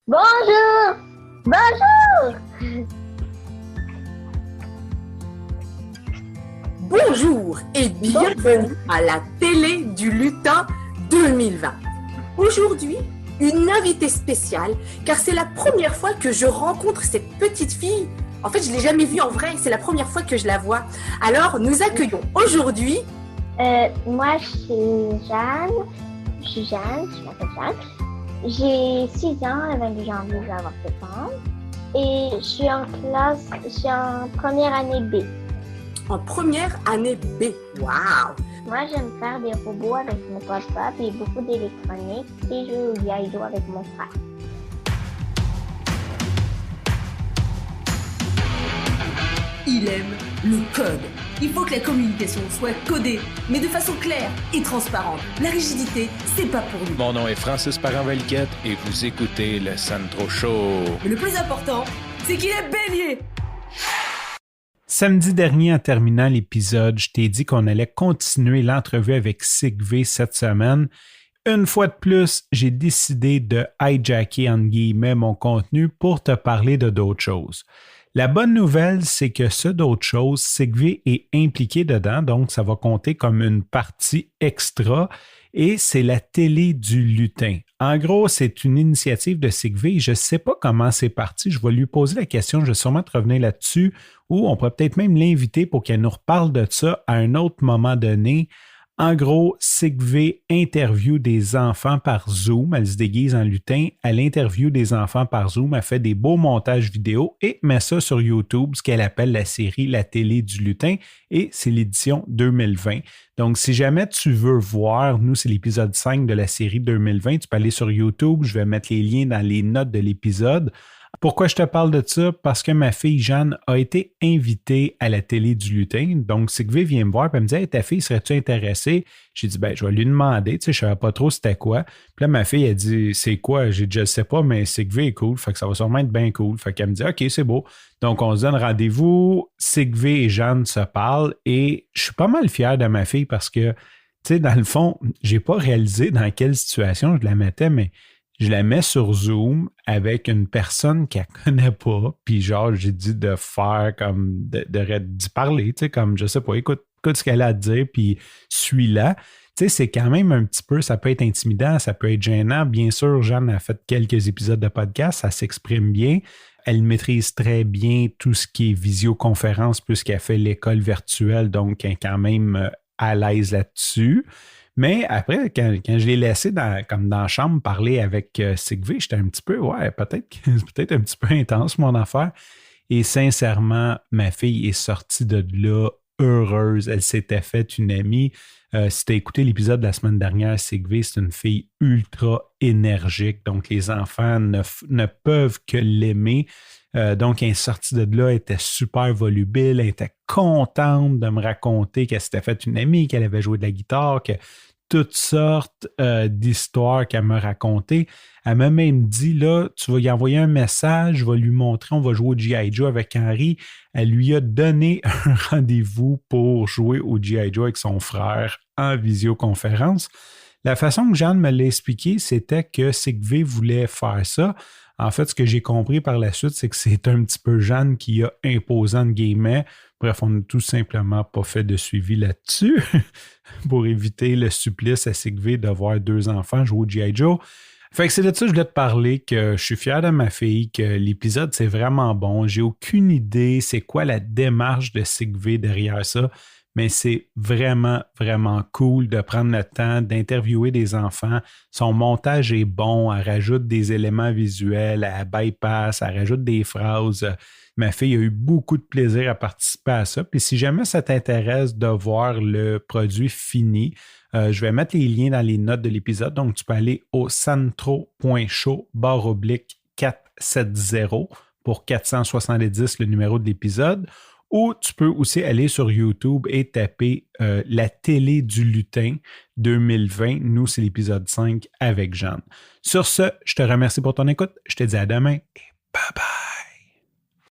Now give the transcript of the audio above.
Bonjour! Bonjour! Bonjour et bienvenue à la télé du lutin 2020. Aujourd'hui, une invitée spéciale car c'est la première fois que je rencontre cette petite fille. En fait, je ne l'ai jamais vue en vrai, c'est la première fois que je la vois. Alors, nous accueillons aujourd'hui... Moi, je suis Jeanne. Je m'appelle Jeanne. J'ai 6 ans, le 22 janvier, je vais avoir 7 ans. Et je suis en première année B. En première année B. Waouh! Moi, j'aime faire des robots avec mon papa, puis beaucoup d'électronique, et jouer au G.I. Joe avec mon frère. Il aime le code. Il faut que la communication soit codée, mais de façon claire et transparente. La rigidité, c'est pas pour lui. Mon nom est Francis Parent-Valquette et vous écoutez le Sandro Show. Mais le plus important, c'est qu'il est bélier. Samedi dernier, en terminant l'épisode, je t'ai dit qu'on allait continuer l'entrevue avec Sigvé cette semaine. Une fois de plus, j'ai décidé de hijacker, entre guillemets, mon contenu pour te parler de d'autres choses. La bonne nouvelle, c'est que ce d'autres choses, Sigvé est impliqué dedans, donc ça va compter comme une partie extra et c'est la télé du lutin. En gros, c'est une initiative de Sigvé. Je ne sais pas comment c'est parti. Je vais lui poser la question. Je vais sûrement te revenir là-dessus ou on pourrait peut-être même l'inviter pour qu'elle nous reparle de ça à un autre moment donné. En gros, Sigvé interview des enfants par Zoom. Elle se déguise en lutin. Elle interview des enfants par Zoom. Elle fait des beaux montages vidéo et met ça sur YouTube, ce qu'elle appelle la série La télé du lutin. Et c'est l'édition 2020. Donc, si jamais tu veux voir, nous, c'est l'épisode 5 de la série 2020. Tu peux aller sur YouTube. Je vais mettre les liens dans les notes de l'épisode. Pourquoi je te parle de ça? Parce que ma fille Jeanne a été invitée à la télé du lutin. Donc, Sigvé vient me voir et elle me dit « Hey, ta fille, serais-tu intéressée? » J'ai dit « Ben, je vais lui demander. » Tu sais, je ne savais pas trop c'était quoi. Puis là, ma fille, elle dit « C'est quoi? » J'ai dit « Je ne sais pas, mais Sigvé est cool. Fait que ça va sûrement être bien cool. » Fait qu'elle me dit « OK, c'est beau. » Donc, on se donne rendez-vous. Sigvé et Jeanne se parlent et je suis pas mal fier de ma fille parce que, tu sais, dans le fond, j'ai pas réalisé dans quelle situation je la mettais, mais je la mets sur Zoom avec une personne qu'elle ne connaît pas. Puis genre, j'ai dit de faire comme, d'y parler, tu sais, comme, je sais pas, écoute ce qu'elle a à dire, puis suis-la. Tu sais, c'est quand même un petit peu, ça peut être intimidant, ça peut être gênant. Bien sûr, Jeanne a fait quelques épisodes de podcast, ça s'exprime bien. Elle maîtrise très bien tout ce qui est visioconférence puisqu'elle fait l'école virtuelle, donc elle est quand même à l'aise là-dessus. Mais après, quand je l'ai laissé comme dans la chambre parler avec Sigvé, j'étais un petit peu, peut-être un petit peu intense mon affaire. Et sincèrement, ma fille est sortie de là heureuse. Elle s'était faite une amie. Si tu as écouté l'épisode de la semaine dernière, Sigvé, c'est une fille ultra énergique. Donc, les enfants ne peuvent que l'aimer. Donc, elle est sortie de là, elle était super volubile, elle était contente de me raconter qu'elle s'était faite une amie, qu'elle avait joué de la guitare, que toutes sortes d'histoires qu'elle m'a racontées. Elle m'a même dit, là, tu vas y envoyer un message, je vais lui montrer, on va jouer au G.I. Joe avec Henry. Elle lui a donné un rendez-vous pour jouer au G.I. Joe avec son frère en visioconférence. La façon que Jeanne me l'a expliqué, c'était que Sigvé voulait faire ça. En fait, ce que j'ai compris par la suite, c'est que c'est un petit peu Jeanne qui a imposé entre guillemets. Bref, on n'a tout simplement pas fait de suivi là-dessus pour éviter le supplice à Sigvé de voir 2 enfants jouer au G.I. Joe. Fait que c'est de ça que je voulais te parler, que je suis fier de ma fille, que l'épisode, c'est vraiment bon. J'ai aucune idée c'est quoi la démarche de Sigvé derrière ça, mais c'est vraiment, vraiment cool de prendre le temps d'interviewer des enfants. Son montage est bon, elle rajoute des éléments visuels, elle bypass, elle rajoute des phrases. Ma fille a eu beaucoup de plaisir à participer à ça. Puis si jamais ça t'intéresse de voir le produit fini, je vais mettre les liens dans les notes de l'épisode. Donc, tu peux aller au santro.show/470 pour 470 le numéro de l'épisode. Ou tu peux aussi aller sur YouTube et taper La télé du lutin 2020. Nous, c'est l'épisode 5 avec Jeanne. Sur ce, je te remercie pour ton écoute. Je te dis à demain et bye bye.